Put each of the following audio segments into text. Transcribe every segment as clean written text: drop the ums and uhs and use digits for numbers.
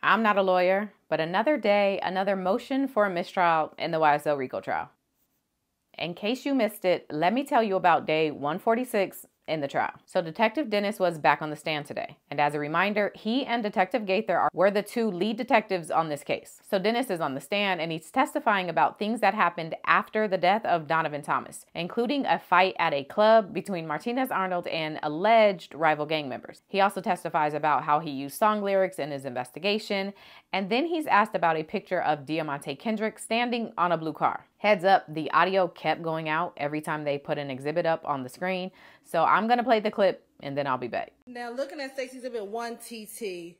I'm not a lawyer, but another day, another motion for a mistrial in the YSL RICO trial. In case you missed it, let me tell you about day 146 in the trial. So Detective Dennis was back on the stand today. And as a reminder, he and Detective Gaither were the two lead detectives on this case. So Dennis is on the stand and he's testifying about things that happened after the death of Donovan Thomas, including a fight at a club between Martinez Arnold and alleged rival gang members. He also testifies about how he used song lyrics in his investigation. And then he's asked about a picture of Diamante Kendrick standing on a blue car. Heads up, the audio kept going out every time they put an exhibit up on the screen. So I'm going to play the clip and then I'll be back. Now, looking at State's Exhibit 1TT,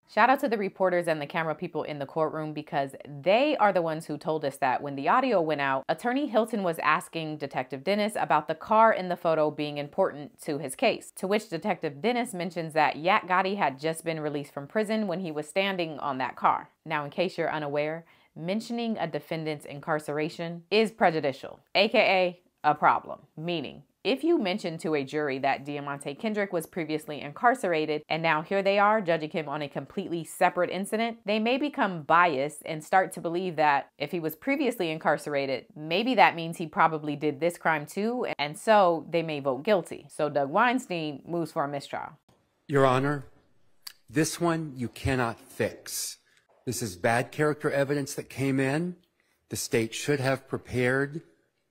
Shout out to the reporters and the camera people in the courtroom because they are the ones who told us that when the audio went out, Attorney Hilton was asking Detective Dennis about the car in the photo being important to his case, to which Detective Dennis mentions that Yak Gotti had just been released from prison when he was standing on that car. Now, in case you're unaware, mentioning a defendant's incarceration is prejudicial, aka a problem, meaning if you mention to a jury that Diamante Kendrick was previously incarcerated and now here they are judging him on a completely separate incident, they may become biased and start to believe that if he was previously incarcerated, maybe that means he probably did this crime too, and so they may vote guilty. So Doug Weinstein moves for a mistrial. Your Honor, this one you cannot fix. This is bad character evidence that came in. The state should have prepared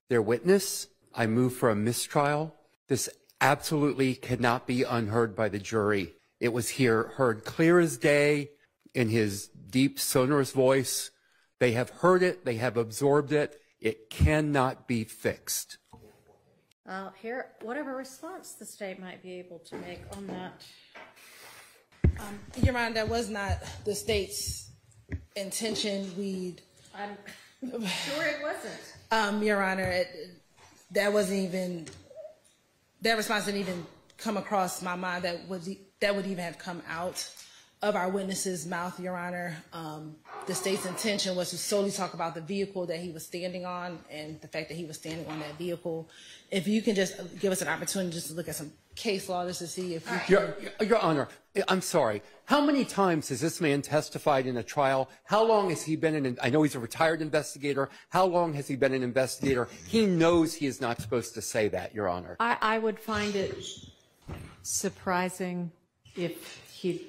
their witness. I move for a mistrial. This absolutely cannot be unheard by the jury. It was heard clear as day in his deep, sonorous voice. They have heard it. They have absorbed it. It cannot be fixed. Here, whatever response the state might be able to make on that. Your Honor, that was not the state's intention. I'm sure it wasn't. Your Honor, that response didn't even come across my mind that would even have come out of our witness's mouth, Your Honor. The state's intention was to solely talk about the vehicle that he was standing on and the fact that he was standing on that vehicle. If you can just give us an opportunity just to look at some case law just to see if you can. Your Honor, I'm sorry. How many times has this man testified in a trial? How long has he been I know he's a retired investigator. How long has he been an investigator? He knows he is not supposed to say that, Your Honor. I would find it surprising if he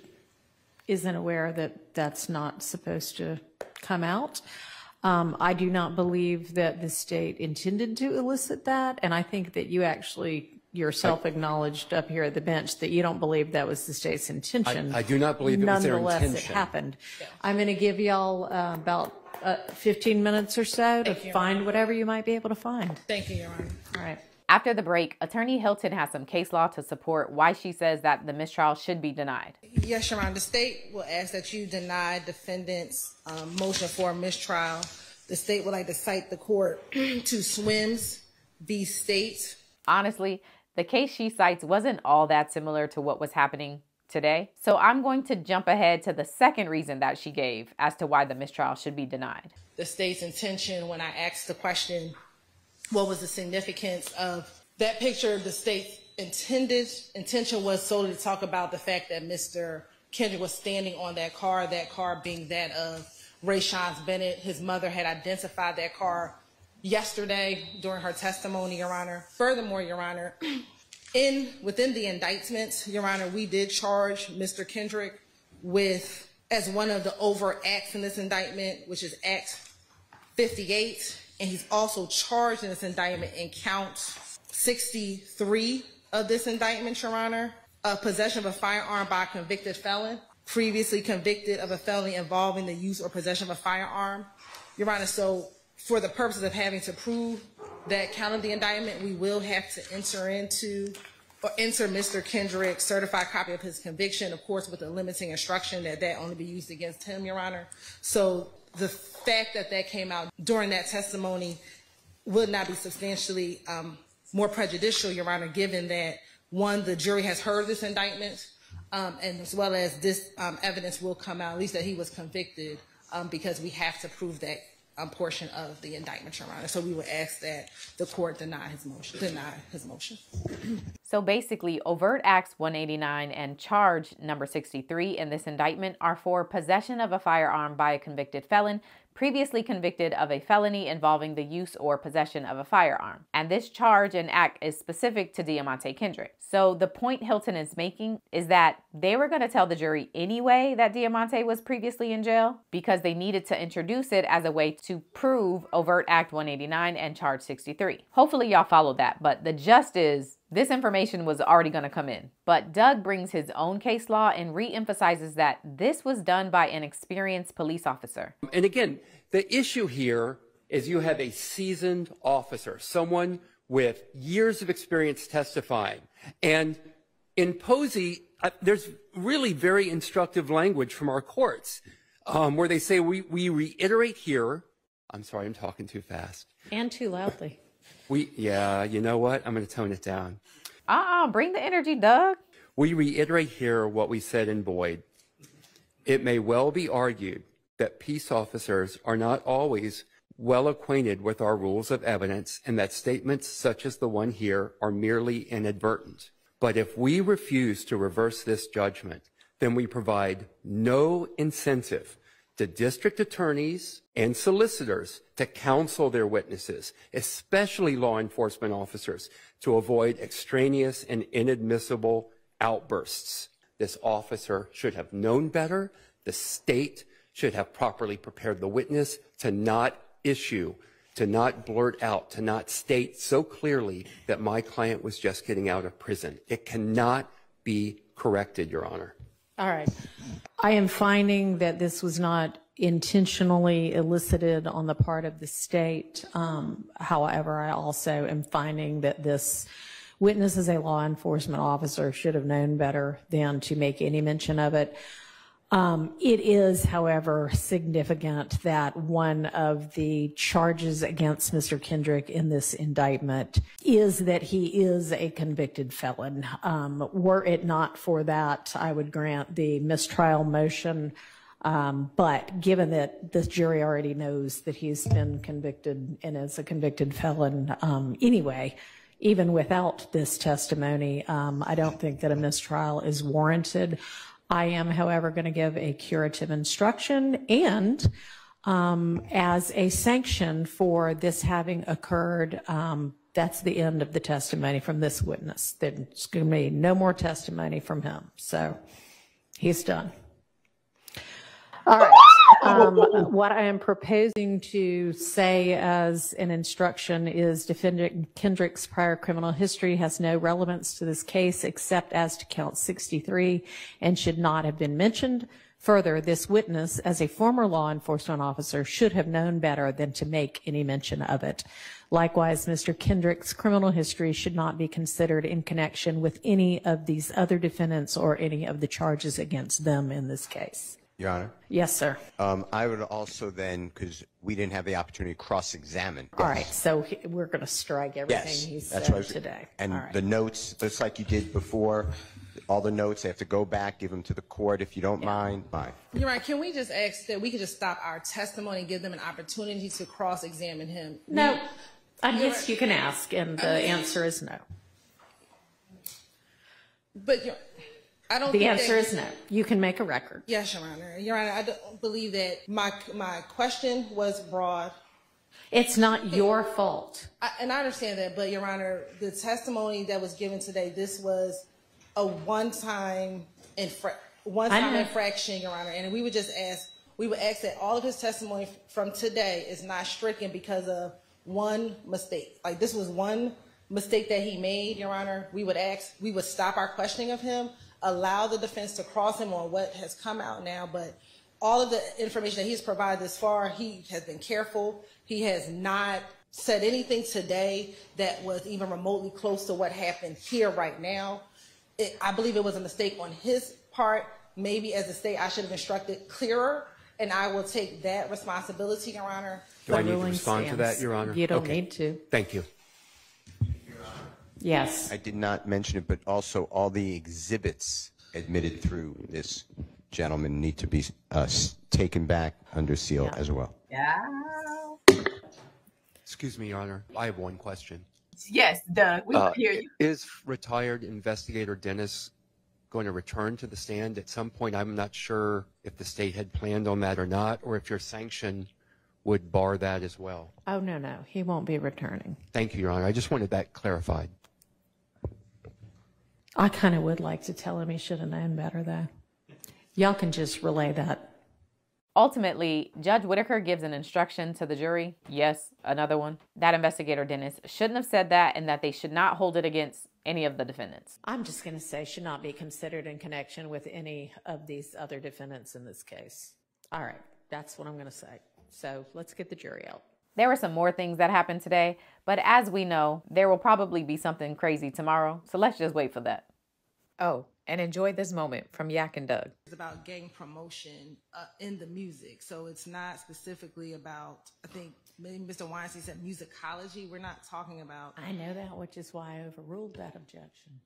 isn't aware that that's not supposed to come out. I do not believe that the state intended to elicit that, and I think that you actually yourself acknowledged up here at the bench that you don't believe that was the state's intention. I do not believe it was their intention. Nonetheless, it happened. Yeah. I'm going to give y'all about 15 minutes or so to find whatever you might be able to find. Thank you, Your Honor. All right. After the break, Attorney Hilton has some case law to support why she says that the mistrial should be denied. Yes, Your Honor. The state will ask that you deny defendant's motion for a mistrial. The state would like to cite the court to Swims v. State. Honestly, the case she cites wasn't all that similar to what was happening today. So I'm going to jump ahead to the second reason that she gave as to why the mistrial should be denied. The state's intention, when I asked the question, what was the significance of that picture, the state's intention was solely to talk about the fact that Mr. Kendrick was standing on that car being that of Rayshon Bennett. His mother had identified that car yesterday during her testimony, Your Honor. Furthermore, Your Honor, within the indictment, Your Honor, we did charge Mr. Kendrick with, as one of the overt acts in this indictment, which is Act 58, and he's also charged in this indictment in count 63 of this indictment, Your Honor, possession of a firearm by a convicted felon, previously convicted of a felony involving the use or possession of a firearm. Your Honor, so for the purposes of having to prove that count of the indictment, we will have to enter Mr. Kendrick's certified copy of his conviction, of course, with a limiting instruction that only be used against him, Your Honor. So the fact that came out during that testimony would not be substantially more prejudicial, Your Honor, given that, one, the jury has heard this indictment, and as well as this evidence will come out, at least that he was convicted, because we have to prove that portion of the indictment, Your Honor. So we would ask that the court deny his motion. So basically, overt acts 189 and charge number 63 in this indictment are for possession of a firearm by a convicted felon, previously convicted of a felony involving the use or possession of a firearm. And this charge and act is specific to Diamante Kendrick. So the point Hilton is making is that they were going to tell the jury anyway that Diamante was previously in jail because they needed to introduce it as a way to prove overt act 189 and charge 63. Hopefully y'all followed that, but the gist is this information was already going to come in. But Doug brings his own case law and re-emphasizes that this was done by an experienced police officer. And again, the issue here is you have a seasoned officer, someone with years of experience testifying. And in Posey, there's really very instructive language from our courts where they say, we reiterate here. I'm sorry, I'm talking too fast. And too loudly. Yeah, you know what? I'm going to tone it down. Bring the energy, Doug. We reiterate here what we said in Boyd. It may well be argued that peace officers are not always well acquainted with our rules of evidence and that statements such as the one here are merely inadvertent. But if we refuse to reverse this judgment, then we provide no incentive to district attorneys and solicitors to counsel their witnesses, especially law enforcement officers, to avoid extraneous and inadmissible outbursts. This officer should have known better. The state should have properly prepared the witness to not issue, to not blurt out, to not state so clearly that my client was just getting out of prison. It cannot be corrected, Your Honor. All right. I am finding that this was not intentionally elicited on the part of the state. However, I also am finding that this witness as a law enforcement officer should have known better than to make any mention of it. It is, however, significant that one of the charges against Mr. Kendrick in this indictment is that he is a convicted felon. Were it not for that, I would grant the mistrial motion. But given that this jury already knows that he's been convicted and is a convicted felon anyway, even without this testimony, I don't think that a mistrial is warranted. I am, however, going to give a curative instruction and as a sanction for this having occurred, that's the end of the testimony from this witness. There's going to be no more testimony from him. So he's done. All right. What I am proposing to say as an instruction is defendant Kendrick's prior criminal history has no relevance to this case except as to count 63 and should not have been mentioned. Further, this witness, as a former law enforcement officer, should have known better than to make any mention of it. Likewise, Mr. Kendrick's criminal history should not be considered in connection with any of these other defendants or any of the charges against them in this case. Your Honor? Yes, sir. I would also then, because we didn't have the opportunity to cross-examine. All right, so we're going to strike everything he said today. And all right. The notes, just like you did before, all the notes, they have to go back, give them to the court if you don't mind. Fine. You're right. Can we just ask that we could just stop our testimony and give them an opportunity to cross-examine him? No. I guess you can ask, and the answer is no. But I don't. The answer is no. You can make a record. Yes, Your Honor. Your Honor, I don't believe that my question was broad. It's not your fault. And I understand that, but Your Honor, the testimony that was given today, this was a one-time infraction, Your Honor, and we would ask that all of his testimony from today is not stricken because of one mistake. Like this was one mistake that he made, Your Honor. We would stop our questioning of him, allow the defense to cross him on what has come out now, but all of the information that he's provided this far, he has been careful. He has not said anything today that was even remotely close to what happened here right now. I believe it was a mistake on his part. Maybe as a state, I should have instructed clearer, and I will take that responsibility, Your Honor. Do I need to respond to that, Your Honor? You don't need to. Thank you. Yes. I did not mention it, but also all the exhibits admitted through this gentleman need to be taken back under seal as well. Yeah. Excuse me, Your Honor. I have one question. Yes, Doug, we can hear you. Is retired investigator Dennis going to return to the stand at some point? I'm not sure if the state had planned on that or not, or if your sanction would bar that as well. Oh, no, he won't be returning. Thank you, Your Honor. I just wanted that clarified. I kind of would like to tell him he should have known better, though. Y'all can just relay that. Ultimately, Judge Whitaker gives an instruction to the jury. Yes, another one. That investigator Dennis shouldn't have said that, and that they should not hold it against any of the defendants. I'm just going to say should not be considered in connection with any of these other defendants in this case. All right, that's what I'm going to say. So let's get the jury out. There were some more things that happened today, but as we know, there will probably be something crazy tomorrow, so let's just wait for that. Oh, and enjoy this moment from Yak and Doug. It's about gang promotion in the music. So it's not specifically about, I think maybe Mr. Weinstein said musicology. We're not talking about. I know that, which is why I overruled that objection.